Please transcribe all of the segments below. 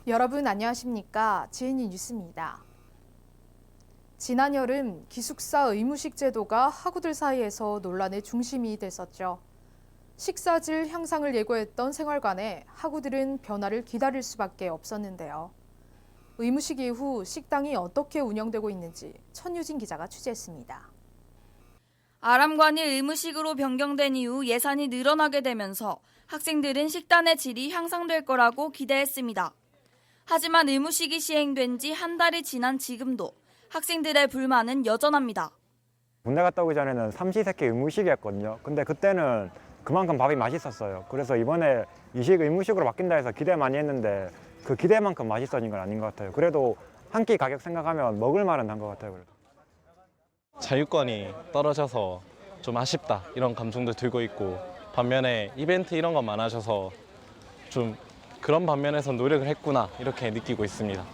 여러분 안녕하십니까? GNU 뉴스입니다. 지난 여름 기숙사 의무식 제도가 학우들 사이에서 논란의 중심이 됐었죠. 식사질 향상을 예고했던 생활관에 학우들은 변화를 기다릴 수밖에 없었는데요. 의무식 이후 식당이 어떻게 운영되고 있는지 천유진 기자가 취재했습니다. 아람관이 의무식으로 변경된 이후 예산이 늘어나게 되면서 학생들은 식단의 질이 향상될 거라고 기대했습니다. 하지만 의무식이 시행된 지 한 달이 지난 지금도 학생들의 불만은 여전합니다. 군대 갔다 오기 전에는 삼시세끼 의무식이었거든요. 근데 그때는 그만큼 밥이 맛있었어요. 그래서 이번에 이식 의무식으로 바뀐다 해서 기대 많이 했는데 그 기대만큼 맛있어진 건 아닌 것 같아요. 그래도 한 끼 가격 생각하면 먹을 만은 한 것 같아요. 그래도. 자유권이 떨어져서 좀 아쉽다 이런 감정도 들고 있고, 반면에 이벤트 이런 거 많아져서 좀 그런 반면에서 노력을 했구나 이렇게 느끼고 있습니다.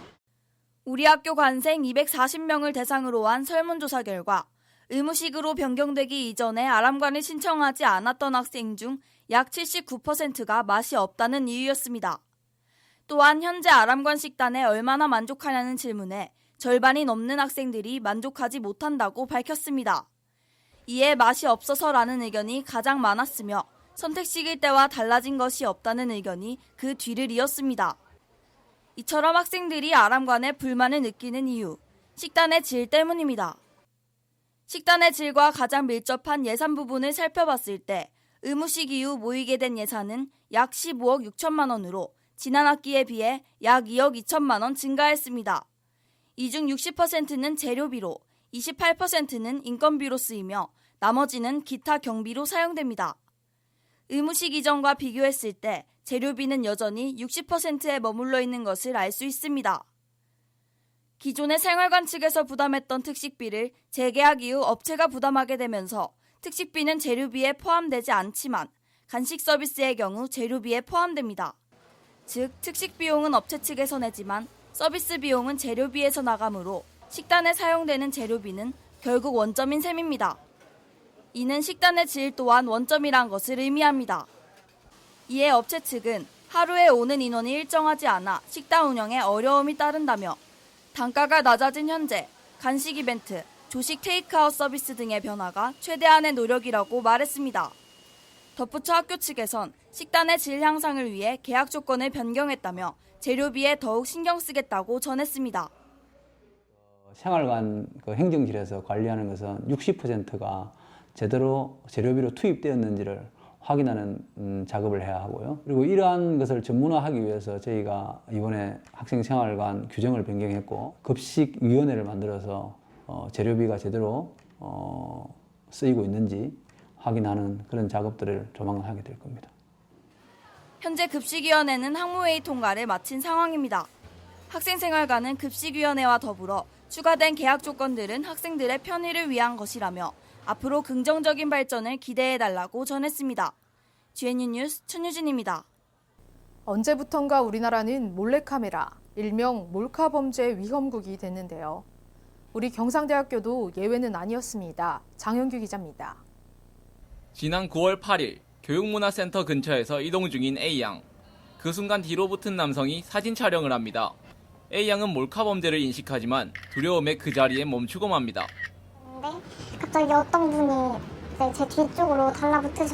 우리 학교 관생 240명을 대상으로 한 설문조사 결과 의무식으로 변경되기 이전에 아람관을 신청하지 않았던 학생 중 약 79%가 맛이 없다는 이유였습니다. 또한 현재 아람관 식단에 얼마나 만족하냐는 질문에 절반이 넘는 학생들이 만족하지 못한다고 밝혔습니다. 이에 맛이 없어서라는 의견이 가장 많았으며 선택식일 때와 달라진 것이 없다는 의견이 그 뒤를 이었습니다. 이처럼 학생들이 아람관에 불만을 느끼는 이유, 식단의 질 때문입니다. 식단의 질과 가장 밀접한 예산 부분을 살펴봤을 때 의무식 이후 모이게 된 예산은 약 15억 6천만 원으로 지난 학기에 비해 약 2억 2천만 원 증가했습니다. 이 중 60%는 재료비로, 28%는 인건비로 쓰이며 나머지는 기타 경비로 사용됩니다. 의무식 이전과 비교했을 때 재료비는 여전히 60%에 머물러 있는 것을 알 수 있습니다. 기존의 생활관 측에서 부담했던 특식비를 재계약 이후 업체가 부담하게 되면서 특식비는 재료비에 포함되지 않지만 간식 서비스의 경우 재료비에 포함됩니다. 즉, 특식 비용은 업체 측에서 내지만 서비스 비용은 재료비에서 나가므로 식단에 사용되는 재료비는 결국 원점인 셈입니다. 이는 식단의 질 또한 원점이란 것을 의미합니다. 이에 업체 측은 하루에 오는 인원이 일정하지 않아 식당 운영에 어려움이 따른다며 단가가 낮아진 현재 간식 이벤트, 조식 테이크아웃 서비스 등의 변화가 최대한의 노력이라고 말했습니다. 덧붙여 학교 측에선 식단의 질 향상을 위해 계약 조건을 변경했다며 재료비에 더욱 신경 쓰겠다고 전했습니다. 생활관 행정실에서 관리하는 것은 60%가 제대로 재료비로 투입되었는지를 확인하는 작업을 해야 하고요. 그리고 이러한 것을 전문화하기 위해서 저희가 이번에 학생생활관 규정을 변경했고 급식위원회를 만들어서 재료비가 제대로 쓰이고 있는지 확인하는 그런 작업들을 조만간 하게 될 겁니다. 현재 급식위원회는 학무회의 통과를 마친 상황입니다. 학생생활관은 급식위원회와 더불어 추가된 계약 조건들은 학생들의 편의를 위한 것이라며 앞으로 긍정적인 발전을 기대해달라고 전했습니다. GNU 뉴스 천유진입니다. 언제부턴가 우리나라는 몰래카메라, 일명 몰카 범죄 위험국이 됐는데요. 우리 경상대학교도 예외는 아니었습니다. 장영규 기자입니다. 지난 9월 8일 교육문화센터 근처에서 이동 중인 A양. 그 순간 뒤로 붙은 남성이 사진 촬영을 합니다. A양은 몰카 범죄를 인식하지만 두려움에 그 자리에 멈추고 맙니다. 갑자기 어떤 분이 제 뒤쪽으로 달라붙으시더니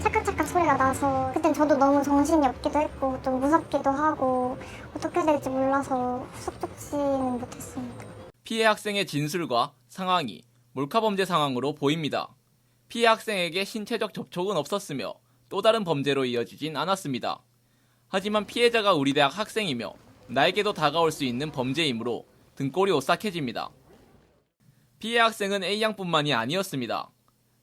찰칵찰칵 소리가 나서 그땐 저도 너무 정신이 없기도 했고 좀 무섭기도 하고 어떻게 될지 몰라서 후속 조치는 못했습니다. 피해 학생의 진술과 상황이 몰카 범죄 상황으로 보입니다. 피해 학생에게 신체적 접촉은 없었으며 또 다른 범죄로 이어지진 않았습니다. 하지만 피해자가 우리 대학 학생이며 나에게도 다가올 수 있는 범죄이므로 등골이 오싹해집니다. 피해 학생은 A양뿐만이 아니었습니다.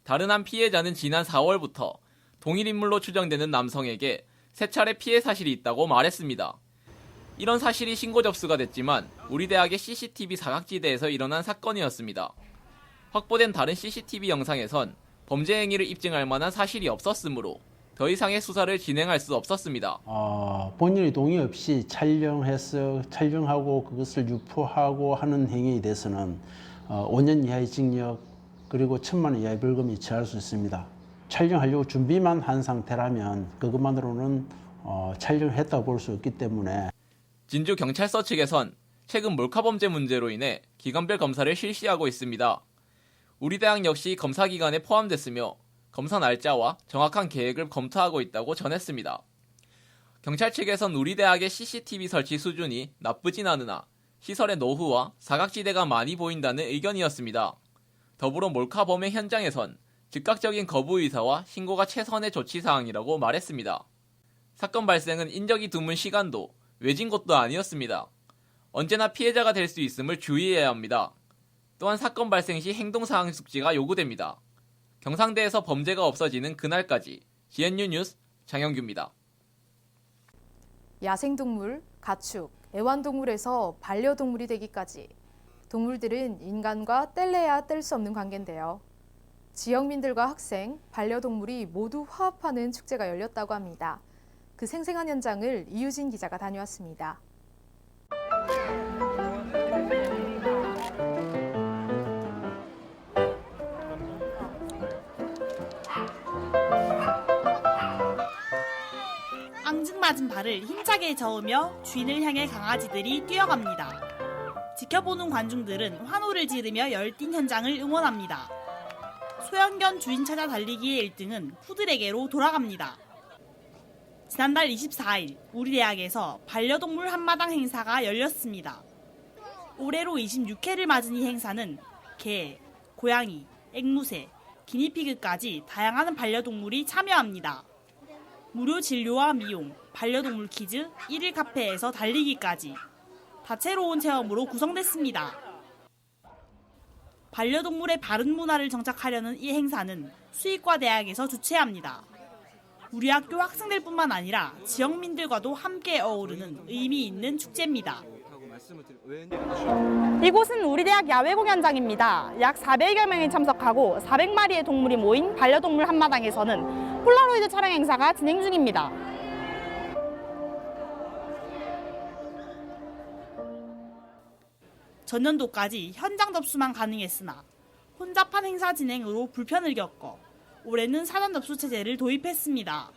다른 한 피해자는 지난 4월부터 동일 인물로 추정되는 남성에게 3차례 피해 사실이 있다고 말했습니다. 이런 사실이 신고 접수가 됐지만 우리 대학의 CCTV 사각지대에서 일어난 사건이었습니다. 확보된 다른 CCTV 영상에선 범죄 행위를 입증할 만한 사실이 없었으므로 더 이상의 수사를 진행할 수 없었습니다. 본인의 동의 없이 촬영하고 그것을 유포하고 하는 행위에 대해서는 5년 이하의 징역 그리고 1,000만 원 이하의 벌금이 처할 수 있습니다. 촬영하려고 준비만 한 상태라면 그것만으로는 촬영했다고 볼 수 있기 때문에 진주경찰서 측에선 최근 몰카범죄 문제로 인해 기관별 검사를 실시하고 있습니다. 우리 대학 역시 검사 기간에 포함됐으며 검사 날짜와 정확한 계획을 검토하고 있다고 전했습니다. 경찰 측에선 우리 대학의 CCTV 설치 수준이 나쁘진 않으나 시설의 노후와 사각지대가 많이 보인다는 의견이었습니다. 더불어 몰카범의 현장에선 즉각적인 거부 의사와 신고가 최선의 조치사항이라고 말했습니다. 사건 발생은 인적이 드문 시간도 외진 곳도 아니었습니다. 언제나 피해자가 될 수 있음을 주의해야 합니다. 또한 사건 발생 시 행동사항 숙지가 요구됩니다. 경상대에서 범죄가 없어지는 그날까지 GNU 뉴스 장영규입니다. 야생동물, 가축, 애완동물에서 반려동물이 되기까지 동물들은 인간과 뗄래야 뗄 수 없는 관계인데요. 지역민들과 학생, 반려동물이 모두 화합하는 축제가 열렸다고 합니다. 그 생생한 현장을 이유진 기자가 다녀왔습니다. 앙증맞은 발을 힘차게 저으며 주인을 향해 강아지들이 뛰어갑니다. 지켜보는 관중들은 환호를 지르며 열띤 현장을 응원합니다. 소형견 주인 찾아 달리기의 1등은 푸들에게로 돌아갑니다. 지난달 24일 우리 대학에서 반려동물 한마당 행사가 열렸습니다. 올해로 26회를 맞은 이 행사는 개, 고양이, 앵무새, 기니피그까지 다양한 반려동물이 참여합니다. 무료 진료와 미용, 반려동물 퀴즈, 1일 카페에서 달리기까지 다채로운 체험으로 구성됐습니다. 반려동물의 바른 문화를 정착하려는 이 행사는 수의과 대학에서 주최합니다. 우리 학교 학생들뿐만 아니라 지역민들과도 함께 어우르는 의미 있는 축제입니다. 이곳은 우리 대학 야외 공연장입니다. 약 400여 명이 참석하고 400마리의 동물이 모인 반려동물 한마당에서는 폴라로이드 촬영 행사가 진행 중입니다. 전년도까지 현장 접수만 가능했으나 혼잡한 행사 진행으로 불편을 겪어 올해는 사전 접수 체제를 도입했습니다.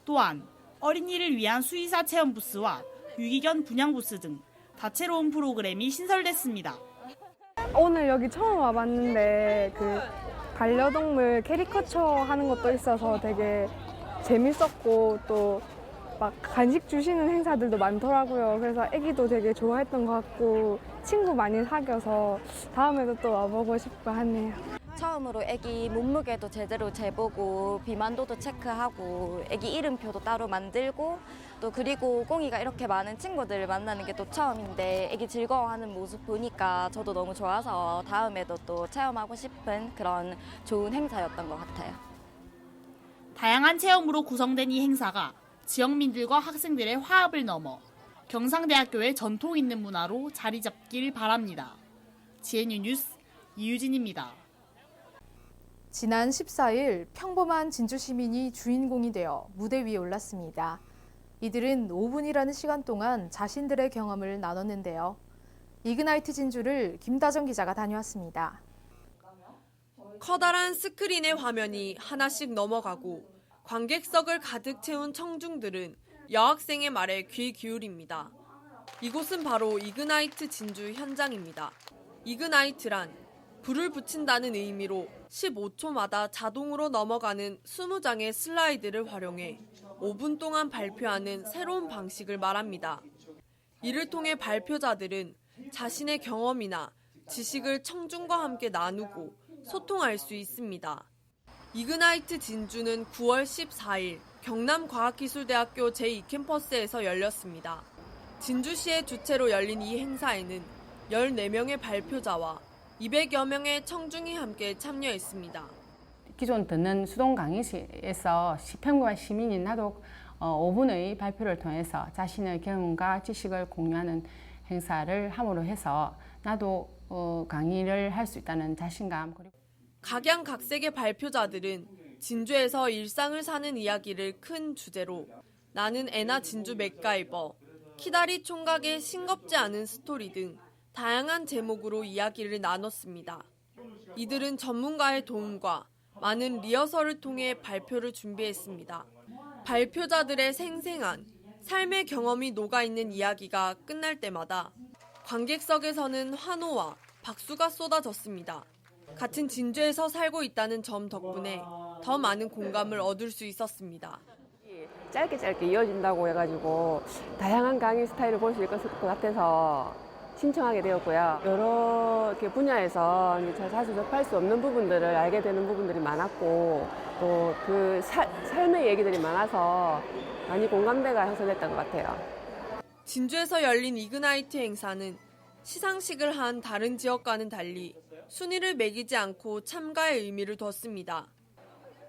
또한 어린이를 위한 수의사 체험 부스와 유기견 분양 부스 등 다채로운 프로그램이 신설됐습니다. 오늘 여기 처음 와봤는데 그 반려동물 캐리커처 하는 것도 있어서 되게 재밌었고 또 막 간식 주시는 행사들도 많더라고요. 그래서 애기도 되게 좋아했던 것 같고 친구 많이 사귀어서 다음에도 또 와보고 싶고 하네요. 처음으로 애기 몸무게도 제대로 재보고 비만도도 체크하고 애기 이름표도 따로 만들고 또 그리고 꽁이가 이렇게 많은 친구들을 만나는 게 또 처음인데 애기 즐거워하는 모습 보니까 저도 너무 좋아서 다음에도 또 체험하고 싶은 그런 좋은 행사였던 것 같아요. 다양한 체험으로 구성된 이 행사가 지역민들과 학생들의 화합을 넘어 경상대학교의 전통 있는 문화로 자리 잡길 바랍니다. GNU 뉴스 이유진입니다. 지난 14일 평범한 진주 시민이 주인공이 되어 무대 위에 올랐습니다. 이들은 5분이라는 시간 동안 자신들의 경험을 나눴는데요. 이그나이트 진주를 김다정 기자가 다녀왔습니다. 커다란 스크린의 화면이 하나씩 넘어가고 관객석을 가득 채운 청중들은 여학생의 말에 귀 기울입니다. 이곳은 바로 이그나이트 진주 현장입니다. 이그나이트란 불을 붙인다는 의미로 15초마다 자동으로 넘어가는 20장의 슬라이드를 활용해 5분 동안 발표하는 새로운 방식을 말합니다. 이를 통해 발표자들은 자신의 경험이나 지식을 청중과 함께 나누고 소통할 수 있습니다. 이그나이트 진주는 9월 14일 경남과학기술대학교 제2캠퍼스에서 열렸습니다. 진주시의 주최로 열린 이 행사에는 14명의 발표자와 200여 명의 청중이 함께 참여했습니다. 기존 듣는 수동 강의실에서 평범한 시민이 나도 5분의 발표를 통해서 자신의 경험과 지식을 공유하는 행사를 함으로 해서 나도 강의를 할 수 있다는 자신감. 각양각색의 발표자들은 진주에서 일상을 사는 이야기를 큰 주제로 나는 애나 진주 맥가이버, 키다리 총각의 싱겁지 않은 스토리 등 다양한 제목으로 이야기를 나눴습니다. 이들은 전문가의 도움과 많은 리허설을 통해 발표를 준비했습니다. 발표자들의 생생한 삶의 경험이 녹아있는 이야기가 끝날 때마다 관객석에서는 환호와 박수가 쏟아졌습니다. 같은 진주에서 살고 있다는 점 덕분에 더 많은 공감을 얻을 수 있었습니다. 짧게 이어진다고 해가지고 다양한 강의 스타일을 볼 수 있을 것 같아서 신청하게 되었고요. 여러 이렇게 분야에서 잘 사실 접할 수 없는 부분들을 알게 되는 부분들이 많았고 또 그 삶의 얘기들이 많아서 많이 공감대가 형성됐던 것 같아요. 진주에서 열린 이그나이트 행사는 시상식을 한 다른 지역과는 달리 순위를 매기지 않고 참가의 의미를 뒀습니다.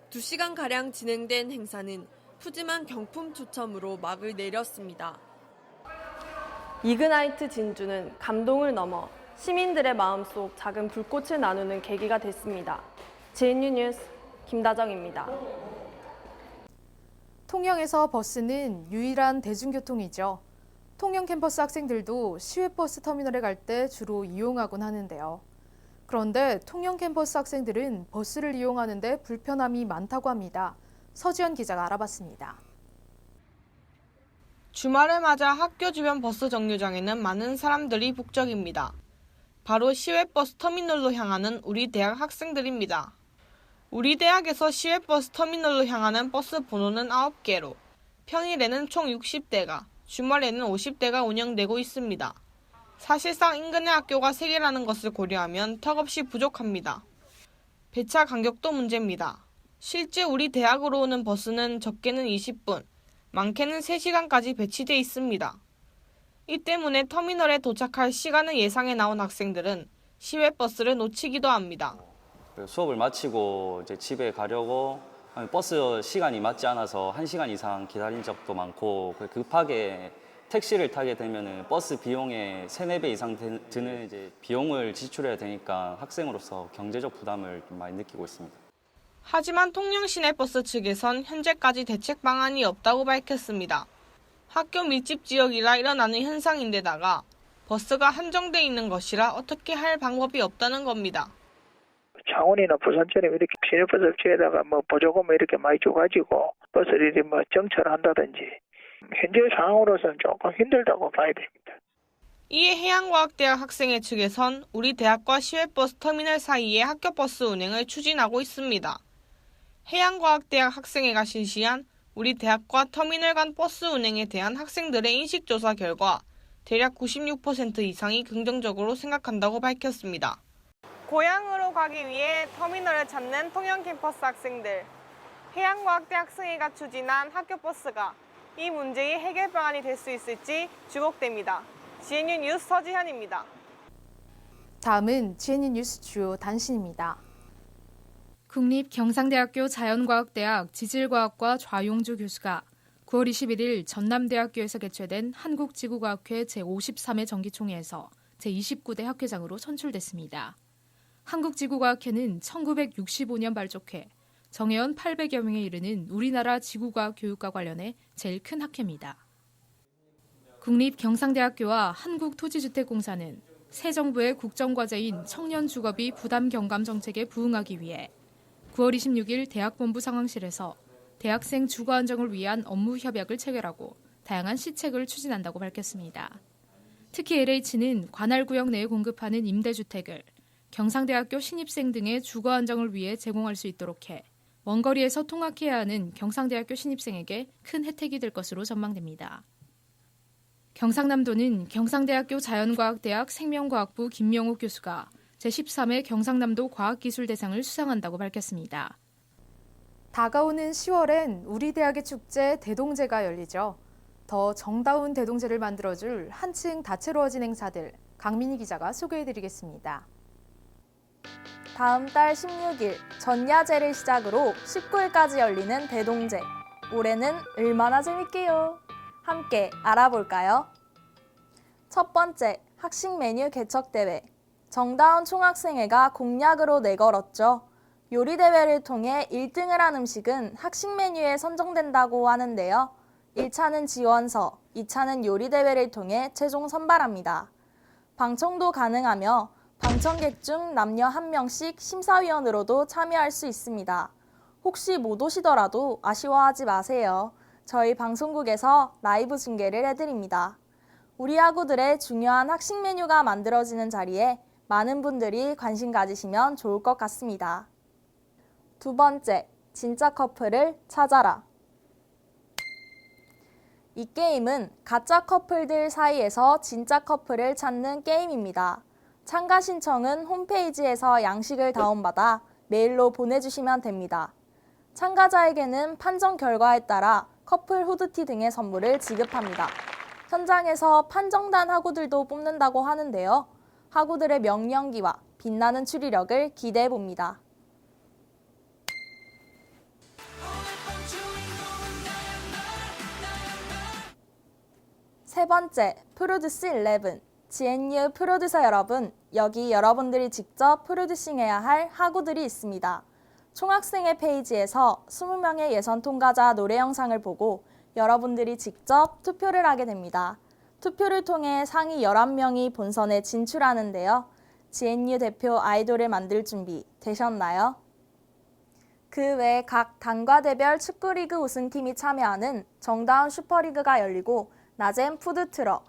2시간가량 진행된 행사는 푸짐한 경품 추첨으로 막을 내렸습니다. 이그나이트 진주는 감동을 넘어 시민들의 마음속 작은 불꽃을 나누는 계기가 됐습니다. JNU 뉴스 김다정입니다. 통영에서 버스는 유일한 대중교통이죠. 통영 캠퍼스 학생들도 시외버스 터미널에 갈 때 주로 이용하곤 하는데요. 그런데 통영 캠퍼스 학생들은 버스를 이용하는데 불편함이 많다고 합니다. 서지연 기자가 알아봤습니다. 주말을 맞아 학교 주변 버스 정류장에는 많은 사람들이 북적입니다. 바로 시외버스 터미널로 향하는 우리 대학 학생들입니다. 우리 대학에서 시외버스 터미널로 향하는 버스 번호는 9개로 평일에는 총 60대가, 주말에는 50대가 운영되고 있습니다. 사실상 인근의 학교가 3개라는 것을 고려하면 턱없이 부족합니다. 배차 간격도 문제입니다. 실제 우리 대학으로 오는 버스는 적게는 20분, 많게는 3시간까지 배치돼 있습니다. 이 때문에 터미널에 도착할 시간을 예상해 나온 학생들은 시외버스를 놓치기도 합니다. 수업을 마치고 이제 집에 가려고 버스 시간이 맞지 않아서 1시간 이상 기다린 적도 많고 급하게 택시를 타게 되면 버스 비용의 3-4배 이상 드는 이제 비용을 지출해야 되니까 학생으로서 경제적 부담을 좀 많이 느끼고 있습니다. 하지만 통영시내버스 측에선 현재까지 대책 방안이 없다고 밝혔습니다. 학교 밀집 지역이라 일어나는 현상인데다가 버스가 한정돼 있는 것이라 어떻게 할 방법이 없다는 겁니다. 창원이나 부산처럼 이렇게 시내버스 업체에다가 보조금을 이렇게 많이 줘가지고 버스를 정차한다든지 현재 상황으로서는 조금 힘들다고 봐야 됩니다. 이에 해양과학대학 학생회 측에선 우리 대학과 시외버스 터미널 사이에 학교버스 운행을 추진하고 있습니다. 해양과학대학 학생회가 실시한 우리 대학과 터미널 간 버스 운행에 대한 학생들의 인식조사 결과 대략 96% 이상이 긍정적으로 생각한다고 밝혔습니다. 고향으로 가기 위해 터미널을 찾는 통영 캠퍼스 학생들. 해양과학대 학생회가 추진한 학교버스가 이 문제의 해결 방안이 될 수 있을지 주목됩니다. JNU 뉴스 서지현입니다. 다음은 JNU 뉴스 주요 단신입니다. 국립경상대학교 자연과학대학 지질과학과 좌용주 교수가 9월 21일 전남대학교에서 개최된 한국지구과학회 제53회 정기총회에서 제29대 학회장으로 선출됐습니다. 한국지구과학회는 1965년 발족해 정회원 800여 명에 이르는 우리나라 지구과학 교육과 관련해 제일 큰 학회입니다. 국립경상대학교와 한국토지주택공사는 새 정부의 국정과제인 청년주거비 부담경감 정책에 부응하기 위해 9월 26일 대학본부 상황실에서 대학생 주거 안정을 위한 업무 협약을 체결하고 다양한 시책을 추진한다고 밝혔습니다. 특히 LH는 관할구역 내에 공급하는 임대주택을 경상대학교 신입생 등의 주거 안정을 위해 제공할 수 있도록 해 먼거리에서 통학해야 하는 경상대학교 신입생에게 큰 혜택이 될 것으로 전망됩니다. 경상남도는 경상대학교 자연과학대학 생명과학부 김명욱 교수가 제13회 경상남도 과학기술대상을 수상한다고 밝혔습니다. 다가오는 10월엔 우리 대학의 축제 대동제가 열리죠. 더 정다운 대동제를 만들어줄 한층 다채로워진 행사들 강민희 기자가 소개해드리겠습니다. 다음 달 16일 전야제를 시작으로 19일까지 열리는 대동제. 올해는 얼마나 재밌게요. 함께 알아볼까요? 첫 번째, 학식 메뉴 개척대회. 정다운 총학생회가 공약으로 내걸었죠. 요리대회를 통해 1등을 한 음식은 학식 메뉴에 선정된다고 하는데요. 1차는 지원서, 2차는 요리대회를 통해 최종 선발합니다. 방청도 가능하며 방청객 중 남녀 1명씩 심사위원으로도 참여할 수 있습니다. 혹시 못 오시더라도 아쉬워하지 마세요. 저희 방송국에서 라이브 중계를 해드립니다. 우리 학우들의 중요한 학식 메뉴가 만들어지는 자리에 많은 분들이 관심 가지시면 좋을 것 같습니다. 두 번째, 진짜 커플을 찾아라. 이 게임은 가짜 커플들 사이에서 진짜 커플을 찾는 게임입니다. 참가 신청은 홈페이지에서 양식을 다운받아 메일로 보내주시면 됩니다. 참가자에게는 판정 결과에 따라 커플 후드티 등의 선물을 지급합니다. 현장에서 판정단 학우들도 뽑는다고 하는데요. 학우들의 명령기와 빛나는 추리력을 기대해 봅니다. 세 번째, 프로듀스 11. GNU 프로듀서 여러분, 여기 여러분들이 직접 프로듀싱해야 할 학우들이 있습니다. 총학생회 페이지에서 20명의 예선 통과자 노래 영상을 보고 여러분들이 직접 투표를 하게 됩니다. 투표를 통해 상위 11명이 본선에 진출하는데요. GNU 대표 아이돌을 만들 준비 되셨나요? 그 외 각 단과 대별 축구리그 우승팀이 참여하는 정다운 슈퍼리그가 열리고 낮엔 푸드트럭,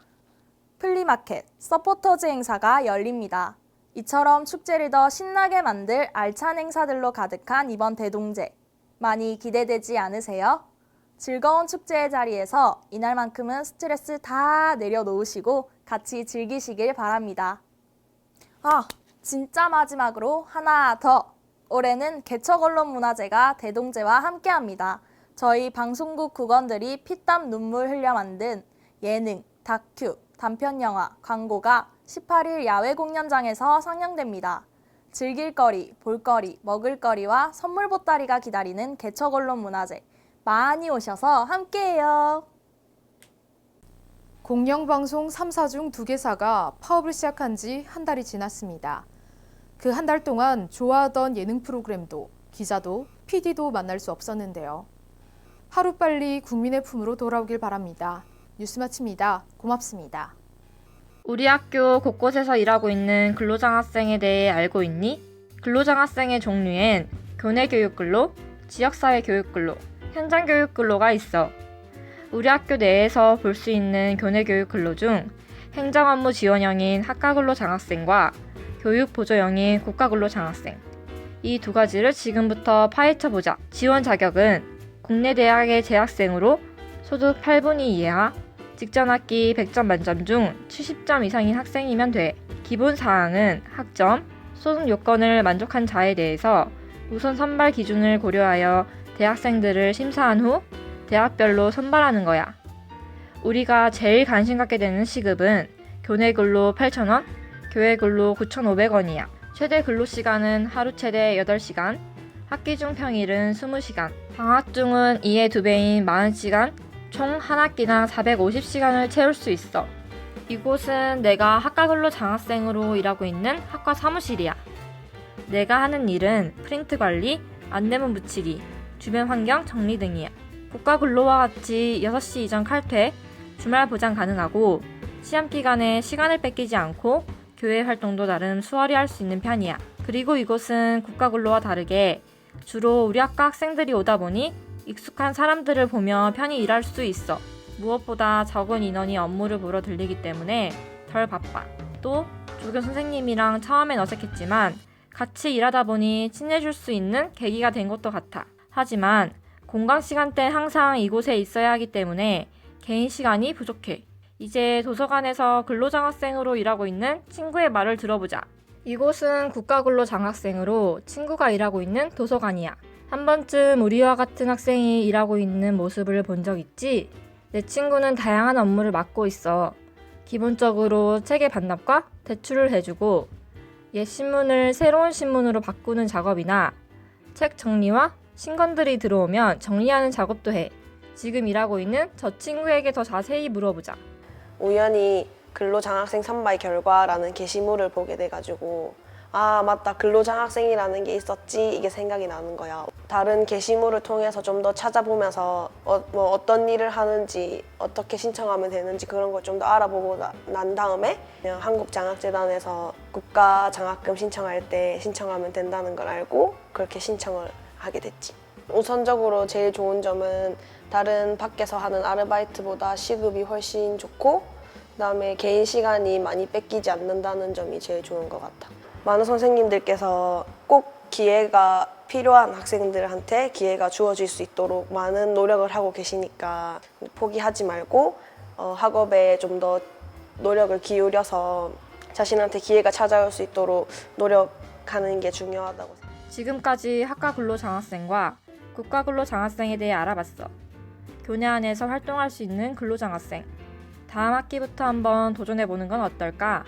플리마켓, 서포터즈 행사가 열립니다. 이처럼 축제를 더 신나게 만들 알찬 행사들로 가득한 이번 대동제. 많이 기대되지 않으세요? 즐거운 축제의 자리에서 이날만큼은 스트레스 다 내려놓으시고 같이 즐기시길 바랍니다. 진짜 마지막으로 하나 더! 올해는 개척언론문화제가 대동제와 함께합니다. 저희 방송국 국원들이 피땀 눈물 흘려 만든 예능, 다큐, 단편영화, 광고가 18일 야외 공연장에서 상영됩니다. 즐길거리, 볼거리, 먹을거리와 선물 보따리가 기다리는 개척언론문화제. 많이 오셔서 함께해요. 공영방송 3사 중 2개사가 파업을 시작한 지 한 달이 지났습니다. 그 한 달 동안 좋아하던 예능 프로그램도, 기자도, PD도 만날 수 없었는데요. 하루빨리 국민의 품으로 돌아오길 바랍니다. 뉴스 마칩니다. 고맙습니다. 우리 학교 곳곳에서 일하고 있는 근로장학생에 대해 알고 있니? 근로장학생의 종류엔 교내교육근로, 지역사회 교육근로, 현장교육근로가 있어. 우리 학교 내에서 볼 수 있는 교내교육근로 중 행정업무 지원형인 학과근로장학생과 교육보조형인 국가근로장학생, 이 두 가지를 지금부터 파헤쳐보자. 지원 자격은 국내 대학의 재학생으로 소득 8분위 이하, 직전 학기 100점 만점 중 70점 이상인 학생이면 돼. 기본 사항은 학점, 소득 요건을 만족한 자에 대해서 우선 선발 기준을 고려하여 대학생들을 심사한 후 대학별로 선발하는 거야. 우리가 제일 관심 갖게 되는 시급은 교내 근로 8,000원, 교외 근로 9,500원이야. 최대 근로시간은 하루 최대 8시간, 학기 중 평일은 20시간, 방학 중은 이의 2배인 40시간, 총 한 학기당 450시간을 채울 수 있어. 이곳은 내가 학과근로 장학생으로 일하고 있는 학과 사무실이야. 내가 하는 일은 프린트 관리, 안내문 붙이기, 주변 환경 정리 등이야. 국가근로와 같이 6시 이전 칼퇴, 주말 보장 가능하고 시험 기간에 시간을 뺏기지 않고 교회 활동도 나름 수월히 할 수 있는 편이야. 그리고 이곳은 국가근로와 다르게 주로 우리 학과 학생들이 오다 보니 익숙한 사람들을 보며 편히 일할 수 있어. 무엇보다 적은 인원이 업무를 보러 들리기 때문에 덜 바빠. 또 조교 선생님이랑 처음엔 어색했지만 같이 일하다 보니 친해질 수 있는 계기가 된 것도 같아. 하지만 공강 시간대 항상 이곳에 있어야 하기 때문에 개인 시간이 부족해. 이제 도서관에서 근로장학생으로 일하고 있는 친구의 말을 들어보자. 이곳은 국가근로장학생으로 친구가 일하고 있는 도서관이야. 한 번쯤 우리와 같은 학생이 일하고 있는 모습을 본 적 있지? 내 친구는 다양한 업무를 맡고 있어. 기본적으로 책의 반납과 대출을 해주고 옛 신문을 새로운 신문으로 바꾸는 작업이나 책 정리와 신건들이 들어오면 정리하는 작업도 해. 지금 일하고 있는 저 친구에게 더 자세히 물어보자. 우연히 근로장학생 선발 결과라는 게시물을 보게 돼가지고 아 맞다, 근로장학생이라는 게 있었지, 이게 생각이 나는 거야. 다른 게시물을 통해서 좀 더 찾아보면서 어떤 일을 하는지, 어떻게 신청하면 되는지 그런 걸 좀 더 알아보고 난 다음에 그냥 한국장학재단에서 국가장학금 신청할 때 신청하면 된다는 걸 알고 그렇게 신청을 하게 됐지. 우선적으로 제일 좋은 점은 다른 밖에서 하는 아르바이트보다 시급이 훨씬 좋고 그다음에 개인 시간이 많이 뺏기지 않는다는 점이 제일 좋은 것 같아. 많은 선생님들께서 꼭 기회가 필요한 학생들한테 기회가 주어질 수 있도록 많은 노력을 하고 계시니까 포기하지 말고 학업에 좀 더 노력을 기울여서 자신한테 기회가 찾아올 수 있도록 노력하는 게 중요하다고 생각합니다. 지금까지 학과 근로장학생과 국가 근로장학생에 대해 알아봤어. 교내 안에서 활동할 수 있는 근로장학생. 다음 학기부터 한번 도전해보는 건 어떨까?